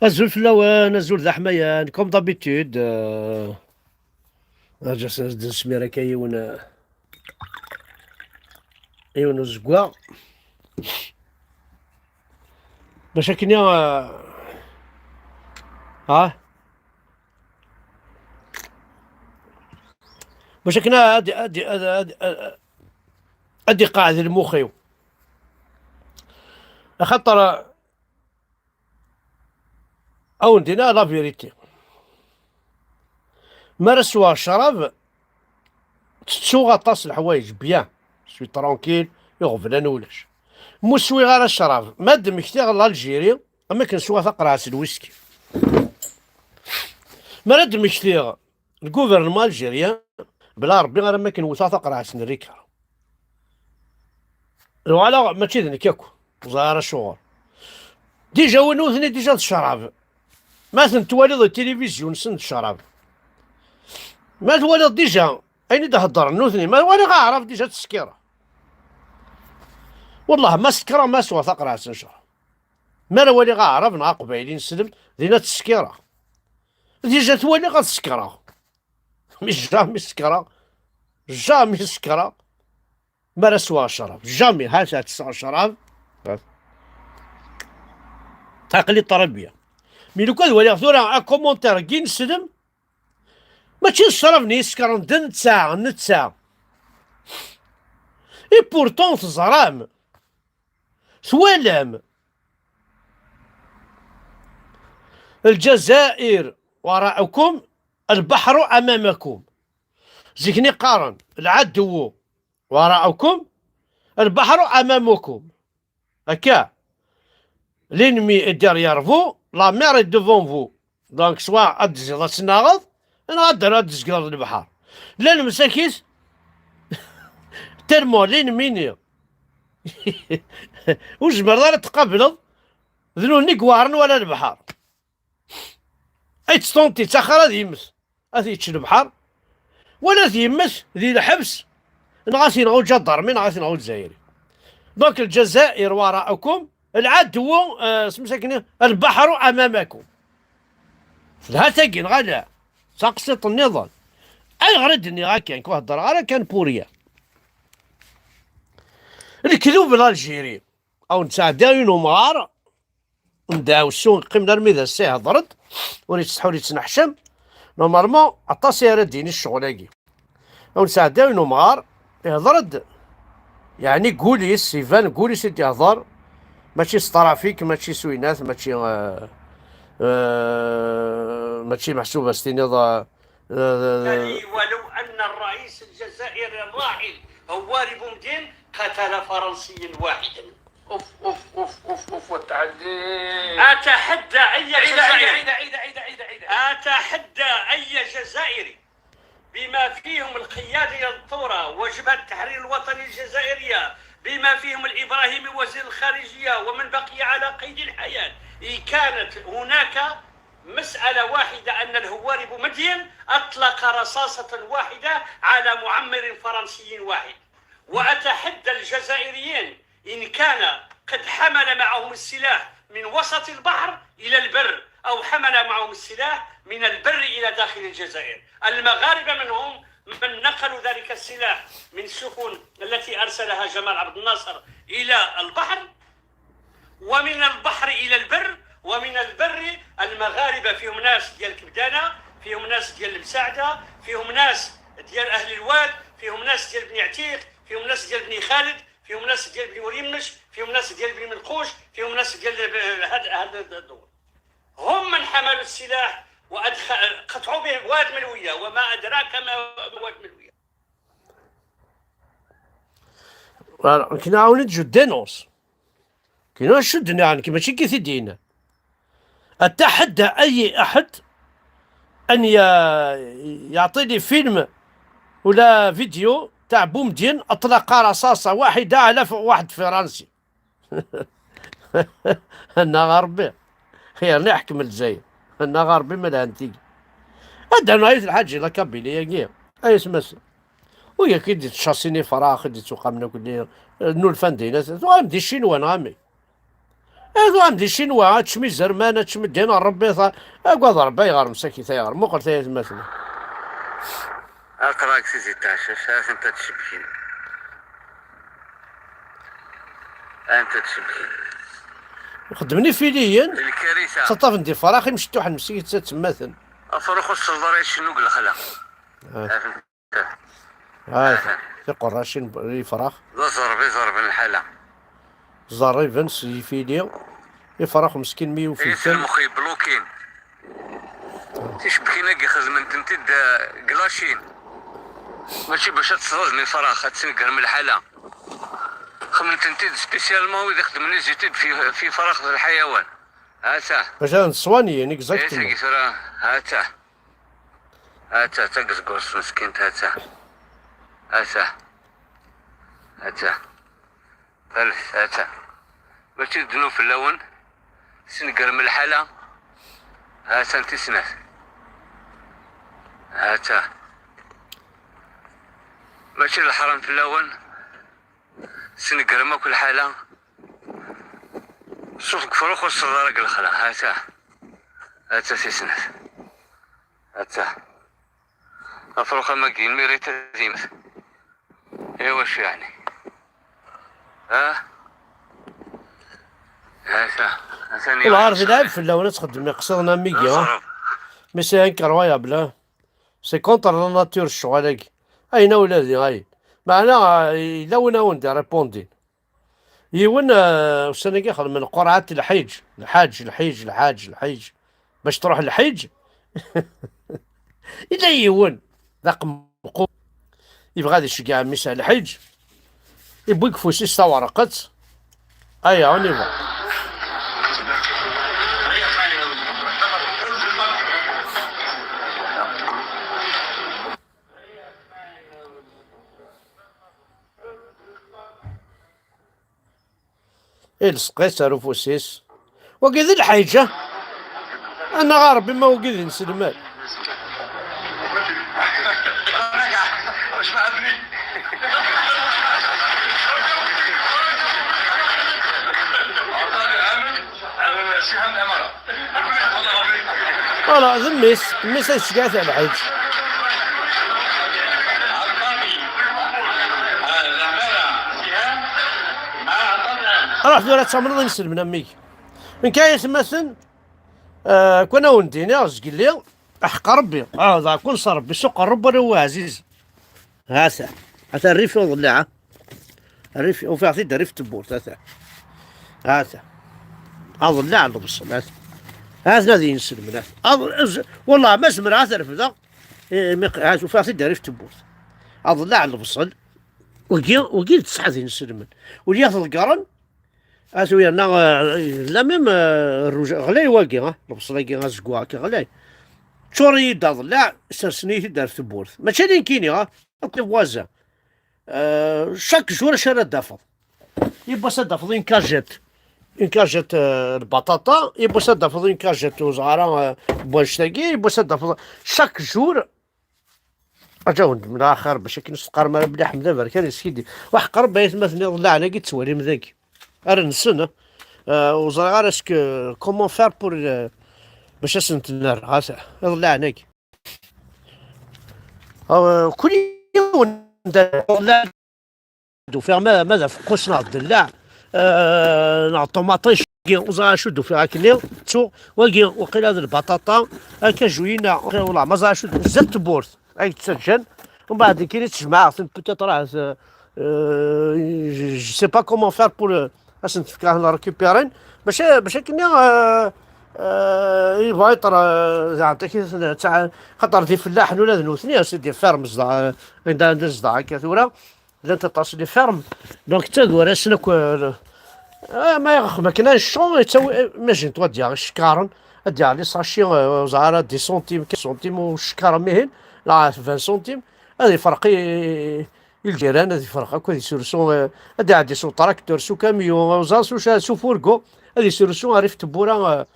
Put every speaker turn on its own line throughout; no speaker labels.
Azul fell-awen, azul d aḥmayan, comme d'habitude. Ǧas ad nesmir akka yiwen uzeggaɣ baš akken ها باش akken ad iqaɛed lmux-iw, axaṭer awendina la vérité. Ma ara sweɣ ccrab ttettuɣ aṭas lḥوايج بيان سوي ترونكيل iɣeblan ulac. Mu swiɣ ara ccrab ma d-mmektiɣ l'Algérie ama kenswa taqrɛet الويسكي. Ma ara d-mmektiɣ الgouvernement algérien بلا ربي غير ما كنوتا تقرعت نريكا. وعلى ماشي د nekk akk زهر شغل ديجا ونوثني ديجا الشراب ما تنتواليض التلفزيون سند الشراب ما تواليض ديجا اين تهضر نوثني ما وانا غاعرف ديجا تسكيره والله ما سكره ما سوى تقرعت نشرب ما راه والي غاعرف نها قبايلي نسلم دينا تسكيره ديجا توالي غا تسكره مش جامي سكره جامي سكره ما راه سوا الشراب جامي هاشا تسع الشراب تعقلي التربيه مي لو كان ولي ثورا كومونتير كي نسلم ماشي الشراب نيسكر ندن ساعه نتساعه اي بورتون تزرام ثوالام الجزائر وراءكم البحر امامكم زيكني قارن العدو وراءكم البحر امامكم هكا l'ennemi est derrière vous la mer est devant vous دونك سواء ادز تناغض انا غادر ادز قرض البحر لا المساكيس ترمو لينميني وش مرة تقبلض ذنو نيكوارن ولا البحر اي تستونتي تاخر هذه يمس هذه تش البحر ولا ذي يمس ذي الحبس نغاسي نغو جدر من نغاسي نغو الجزائري دونك الجزائر وراءكم العدو سمساكني البحر امامكم لا تاكين غالا ساقسط النظام اي غردني غا كان كوهدر غا كان بوريا الكذوب الالجيري او نتعداو نمغار نداو السوق قيمنا رميذا الساعه هضرت وريت تحولي تنحشم نورمالمون عطاسي راه ديني الشغلاكي او نتعداو نمغار يهضرد يعني كوليس يفان كوليس يهضر ماشي سترافيك ماشي سوينات ماشي محسوبه استناضه
ولو ان الرئيس الجزائري الراحل هواري بومدين قتل فرنسيا واحدا.
اوف اوف اوف اوف اوف والتعدي.
اتحدى اي جزائري
عيد.
اتحدى اي جزائري بما فيهم القيادة الثورة وجبهة التحرير الوطني الجزائرية بما فيهم الإبراهيمي وزير الخارجية ومن بقي على قيد الحياة كانت هناك مسألة واحدة أن الهواري بومدين أطلق رصاصة واحدة على معمر فرنسي واحد. وأتحدى الجزائريين إن كان قد حمل معهم السلاح من وسط البحر إلى البر أو حمل معهم السلاح من البر إلى داخل الجزائر. المغاربة منهم من نقلوا ذلك السلاح من السفن التي أرسلها جمال عبد الناصر إلى البحر ومن البحر إلى البر ومن البر المغاربة فيهم ناس ديال كبدانة فيهم ناس ديال المساعدة فيهم ناس ديال أهل الواد فيهم ناس ديال بني عتيق فيهم ناس ديال بني خالد فيهم ناس ديال بني وريمش فيهم ناس ديال بني منقوش فيهم ناس ديال هذا الدور هم من حملوا السلاح قطعوا به واد ملوية وما أدراك ما واد ملوية.
كنا عاوني جو دينونس كنا شدنا يعني ماشي كي دينا اتحدى اي احد ان يعطيني فيلم ولا فيديو تاع بومدين اطلق رصاصه واحده على واحد فرنسي. انا غربي خير نحكم الجزائر انا غربي من انتي هذا نايت الحاج لا كابيلي يا اي سمس ويا كي دي تشاسيني فراخ دي تسوق من كل نول فاندينا غامدي الشينوا غامي هذو عندي شينوا تشمي زرمانه تشمي دينا ربي اقعد ربي غير مساكي ثيار مو قلت مثلا.
اقراك سيدي تعشش انت تشبكين، انت تشبكين
خدمني فيليا
الكارثه
صطف ندير فراخي مشيت واحد المسكين تتمثل
افرخ الصدر شنو قال خلا
هاي في قراشين فراخ
ضرب الحاله
زاري فنس فيليا فراخ مسكين ميو في
يسلم مخي بلوكين تشبكينا كي خدمت انت كلاشين ماشي باش تصرزني فراخ تسنقر من الحاله خمنت انت سبيسيالمون وإذا خدمني زيتد في فراخ الحيوان هاتا
باش نصواني يعني اكزاكتومون
هاتا تقصقص مسكين هاتا ثالث هاتا ماشي تدنو في اللون سنقر من الحالة هاتا انت سنات هاتا ماشي الحرام في اللون سنقر ما كل حالة شوفك فروخ والصدارة قل خلا هاتا سنات هاتا أفرخ ماكين ميريتا زيمت إيه واش يعني
والله عارف يلعب في اللون تخدم قصدنا ميكي مي سي انكرويابل سي كونتر لا ناتور الشغل هاكي اين ولادي هاي معناها يلون وندي ريبوندين يون وسنة خل من قرعة الحيج باش تروح الحيج إلا يون ذاك مقوم يبغى هذا الشيء كاع ميسا الحيج يبغى يكفوسي ستا ورقات أيا هوني بقى السقيس رفوسيس وكذا الحيجة أنا غارب بما وكذا نسلمان فوالا ذا الميس الشقاث على الحيج راح دولا تسامر نسلم من أمي من كاين مثلا كنا وندينا قال لي احق ربي ذا كون صار ربي سوق ربي هو عزيز هاسا الريف وضلعه الريف وفي عطيت الريف تبور هاسا اضلع له بالصلاة هذا الذي ينسلم والله ما سمر عثر في ذا وفي عطيت الريف تبور اضلع له بالصل وقيل تصحى ينسلم ولياخذ القرن اسوي انا لا ميم الرجال غلاي واقي البصلاكي غازكوا كي غلاي تشوري ضلع سرسني دار ثبورث ماشي اللي كايني فوازا شاك جور شرا دافض يبغى صدفض ان كاجت البطاطا يبغى صدفض ان كاجت وزعرا بوشتاكي يبغى صدفض شاك جور اجاو من الاخر باش كنسقر ما بلا حمد برك انا سيدي واحد قرب بيت مثلا ضلع انا قلت سوالي مذاك ارنسن وزرا اسكو كومون فار بور باش اسنتنر غاسع ضلع هناك كل يوم ضلع فيها ماذا في قوسنا الضلع نعطو مطيش وزرا شدو فيها كليو تسو وقي وقيل هذا البطاطا كجوينا والله ما زرا شدو زدت بورث اي تسجل ومن بعد كي تجمع بوتيت راه je sais pas comment faire pour باش نتفكر لا ريكوبيرين باش كنا يبغى يطرا زعما تاع خاطر في فلاح ولا ذنوثني سيدي فيرم صداع عندنا صداع كثوره اذا تصل لي فيرم دونك تقول شنو ما كناش شون يتسوي ماشي تودي الشكارن ادي لي ساشي زعما 10 سنتيم 15 سنتيم والشكاره مهن لا 20 سنتيم هذه فرقي الجيران هذه فرقه هذه سورسون هذه عندي سو تراكتور سو كاميون زاسو سو فوركو هذه سورسون عرفت تبورا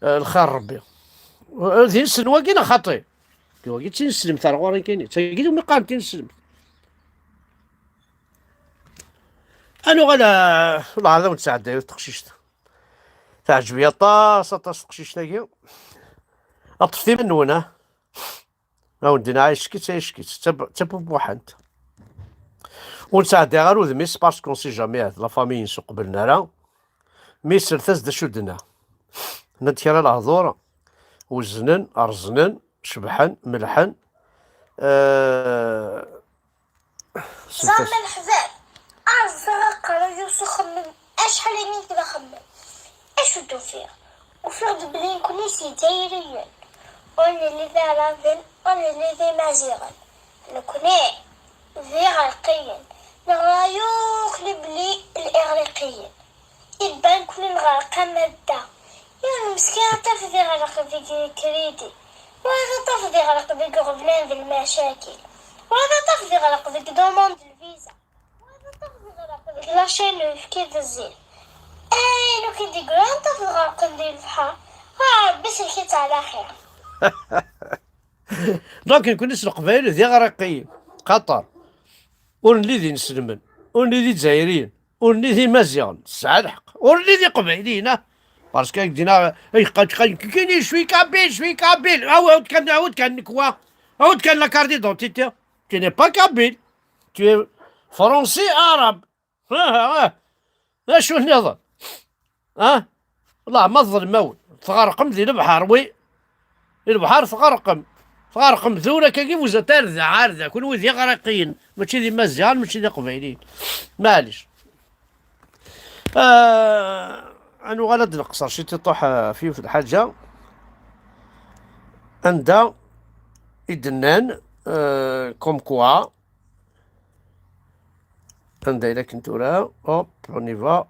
الخير ربي هذه السنوه كاينه خاطي كي تنسلم تاع الغوري كاينين تاكيد ما قام تنسلم انا غادا والله هذا متساعد تخشيشت تعجبني طاس تقشيش تاكي اطفتي من هنا اودينا عايشكيت تبو بوحنت ونساعدها غير وذميس باسكو سي جامي لا فامي نسو قبلنا راه مي سرتاس دا شدنا ندير الهضور وزنن ارزنن شبحن ملحن
زعما الحباب أزرق راه خمم أشحال من كذا خمم اش ودو فيه وفرد بلي نكوني سيدايريا وانا اللي ذا رافن وانا اللي ذا مازيغن نكوني ذي غرقيا نغايوك لبلي الإغريقيا يبان كل الغرقة مادة يا مسكين طاف ذي غرق في كريدي وهذا طاف ذي غرق في غبنان ذي المشاكل وهذا طاف ذي غرق في دوموند الفيزا وهذا طاف ذي غرق في لاشين في كيد الزين اي لو كي ديقول انت في الغرق ندير البحر بس الكيت على خير.
دونك نكون نسرق قبايل ذي غرقيين قطر ونلي ذي نسلمن ونلي ذي جزائريين ونلي ذي مزيان ساعة الحق ونلي ذي قبايليين باسكو دينا كاين شوي كابيل عاود كان كوا عاود كان لا كارت دونتيتي tu n'es pas kabyle tu es فرنسي عرب شو النظام والله ما الظلمون تغرقم ذي البحر وي البحر تغرقم ذولا كيف وزا ترذع عارذع كل وذي غرقين ماشي ذي مزيان ماشي ذي قبيلين معليش أنا غلط نقصر شي تطوح في الحاجة عندها إدنان كوم كوا عندها إلا كنتو راه هوب on y va.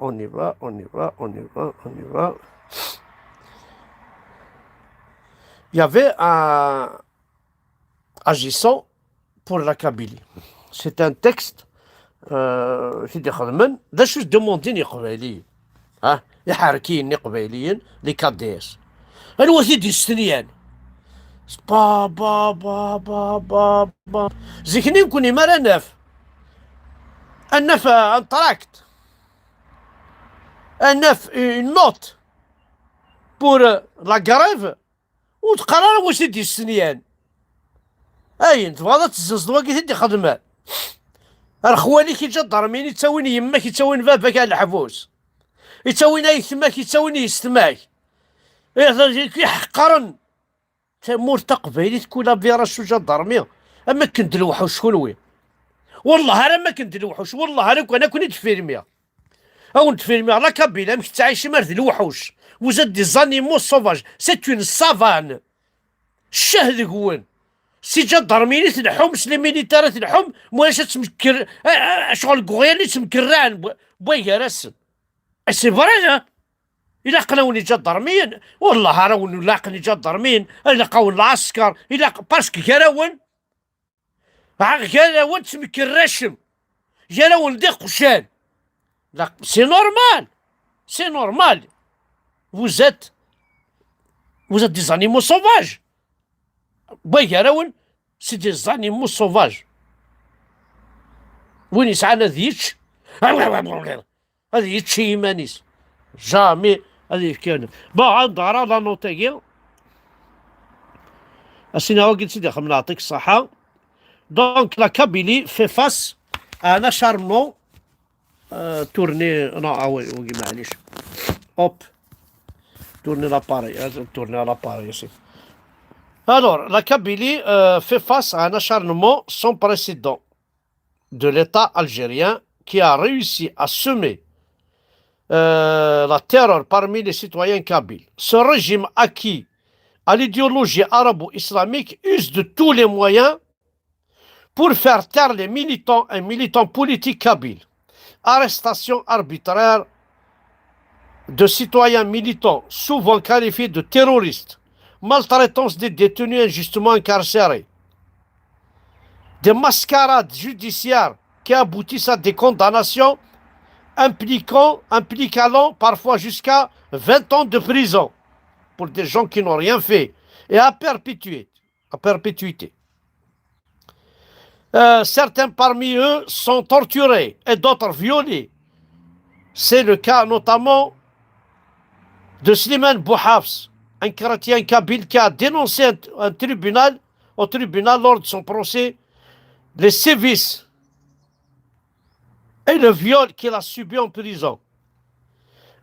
Il y avait un agissant pour la Kabylie. C'est un texte في دخل ذا شو دوموندين قبيليين يحركين قبيليين لي كاديس الوثيد السنيان با زيكني نكوني مرا ناف النف انطراكت النف نوت بور لا غريف وتقرر واش يدي السنيان انت تبغى تزز دواكي تدي خدمه الخوالي كي جا ضرميني يتساويني يماك يتساويني باباك على الحبوس يتساويني يثماك يتساويني يستماك يحقرن تمور تقبيلي تكون بيرا شو جا ضرمي اما كنت الوحوش شكون والله انا ما كنت الوحوش والله انا كنت فيلميا او نتفيلمي على كابيلا مش تعيش مرث الوحوش وزاد دي زانيمو سوفاج سيت اون سافان الشهد قوان سي جا ضرميني تنحوم سليميني ترى تنحوم مولاش تمكر شغل قغياني تمكران بويا رسم سي فري إلا قلاوني جا ضرمين والله راون لاقني جا ضرمين إلا قاون العسكر إلا باسكو كراون كراون تمكر رشم كراون دي قشان لا سي نورمال vous êtes des animaux sauvages بويا راون سي دي زانيمو سوفاج وين يسعى ذيتش هذه يتشي يمانيس جامي هذه كان عند راه لا نوتيغي اسينا وقت سيدي خم نعطيك الصحة دونك لا كابيلي في فاس انا شارمون تورني وي معليش هوب tourner l'appareil, tourner l'appareil aussi. Alors, la Kabylie fait face à un acharnement sans précédent de l'État algérien qui a réussi à semer la terreur parmi les citoyens kabyles. Ce régime acquis à l'idéologie arabo-islamique use de tous les moyens pour faire taire les militants et militants politiques kabyles. Arrestation arbitraire de citoyens militants souvent qualifiés de terroristes, maltraitance des détenus injustement incarcérés, des mascarades judiciaires qui aboutissent à des condamnations impliquant parfois jusqu'à 20 ans de prison pour des gens qui n'ont rien fait et à perpétuité. Certains parmi eux sont torturés et d'autres violés. C'est le cas notamment de Slimane Bouhafs, un chrétien kabyle qui a dénoncé au tribunal lors de son procès les sévices et le viol qu'il a subi en prison.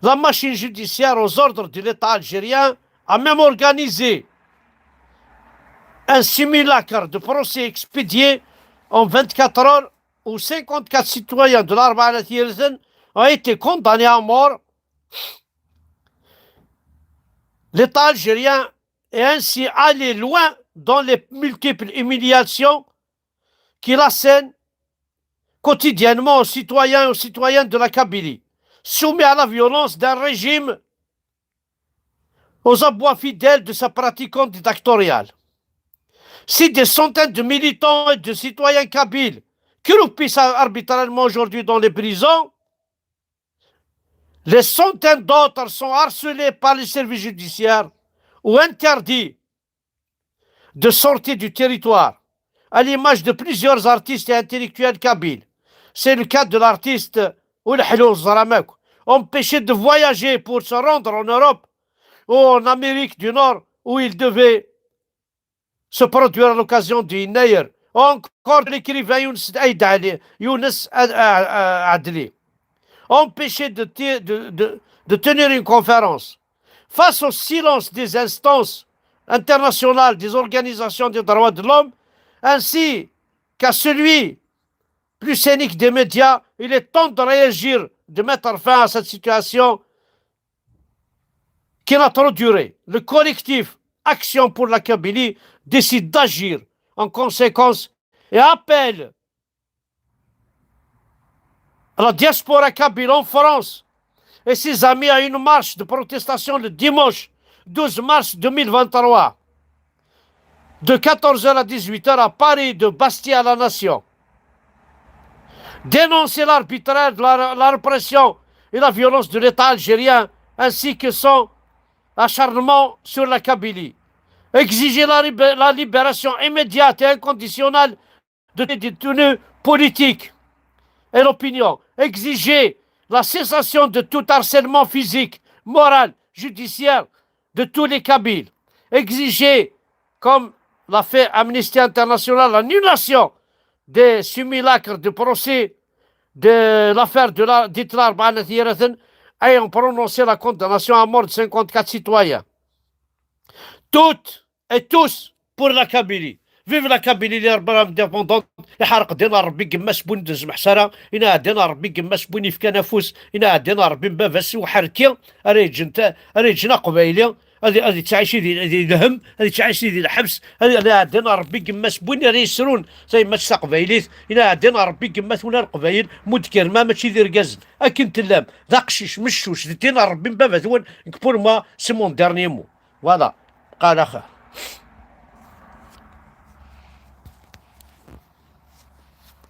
La machine judiciaire aux ordres de l'État algérien a même organisé un simulacre de procès expédié en 24 heures où 54 citoyens de l'Arba al-Thirzen ont été condamnés à mort. L'État algérien est ainsi allé loin dans les multiples humiliations qu'il assène quotidiennement aux citoyens et aux citoyennes de la Kabylie, soumis à la violence d'un régime aux abois fidèles de sa pratique dictatoriale. Si des centaines de militants et de citoyens kabyles croupissent arbitrairement aujourd'hui dans les prisons, les centaines d'autres sont harcelés par les services judiciaires ou interdits de sortir du territoire, à l'image de plusieurs artistes et intellectuels kabyles. C'est le cas de l'artiste Oulhlo Zaramek, empêché de voyager pour se rendre en Europe ou en Amérique du Nord, où il devait se produire à l'occasion du Neyer. Encore l'écrivain Younes Adli, empêché de tenir une conférence. Face au silence des instances internationales, des organisations des droits de l'homme, ainsi qu'à celui plus cynique des médias, il est temps de réagir, de mettre fin à cette situation qui n'a trop duré. Le collectif Action pour la Kabylie décide d'agir en conséquence et appelle à la diaspora kabyle en France et ses amis à une marche de protestation le dimanche 12 mars 2023 de 14h à 18h à Paris, de Bastille à la Nation. Dénoncer l'arbitraire, la répression et la violence de l'État algérien ainsi que son acharnement sur la Kabylie. Exiger la libération immédiate et inconditionnelle de détenus politiques et l'opinion. Exiger la cessation de tout harcèlement physique, moral, judiciaire de tous les Kabyles. Exiger, comme l'a fait Amnesty International, l'annulation des simulacres de procès de l'affaire d'Hitler Ba'al-Thirzen ayant prononcé la condamnation à mort de 54 citoyens. Toutes et tous pour la Kabylie. Vive la Kabylie indépendante. يحرق دينا ربي كما سبون دز محسرة إنا دينا ربي كما سبون يفكا نفوس إنا دينا ربي مبافس وحركي أريجنا قبايلي هذه تعيش ذي الهم، هذه تعيش ذي الحبس، هذه دينا ربي كما سبون يسرون زي ما تستقبايليت إنا دينا ربي كما ثونا القبايل مدكر ما ماشي ذي رقازن أكن تلام ذاقشيش مشوش دينا ربي مبافس وين كبور ما سمون دارني مو فوالا قال أخا.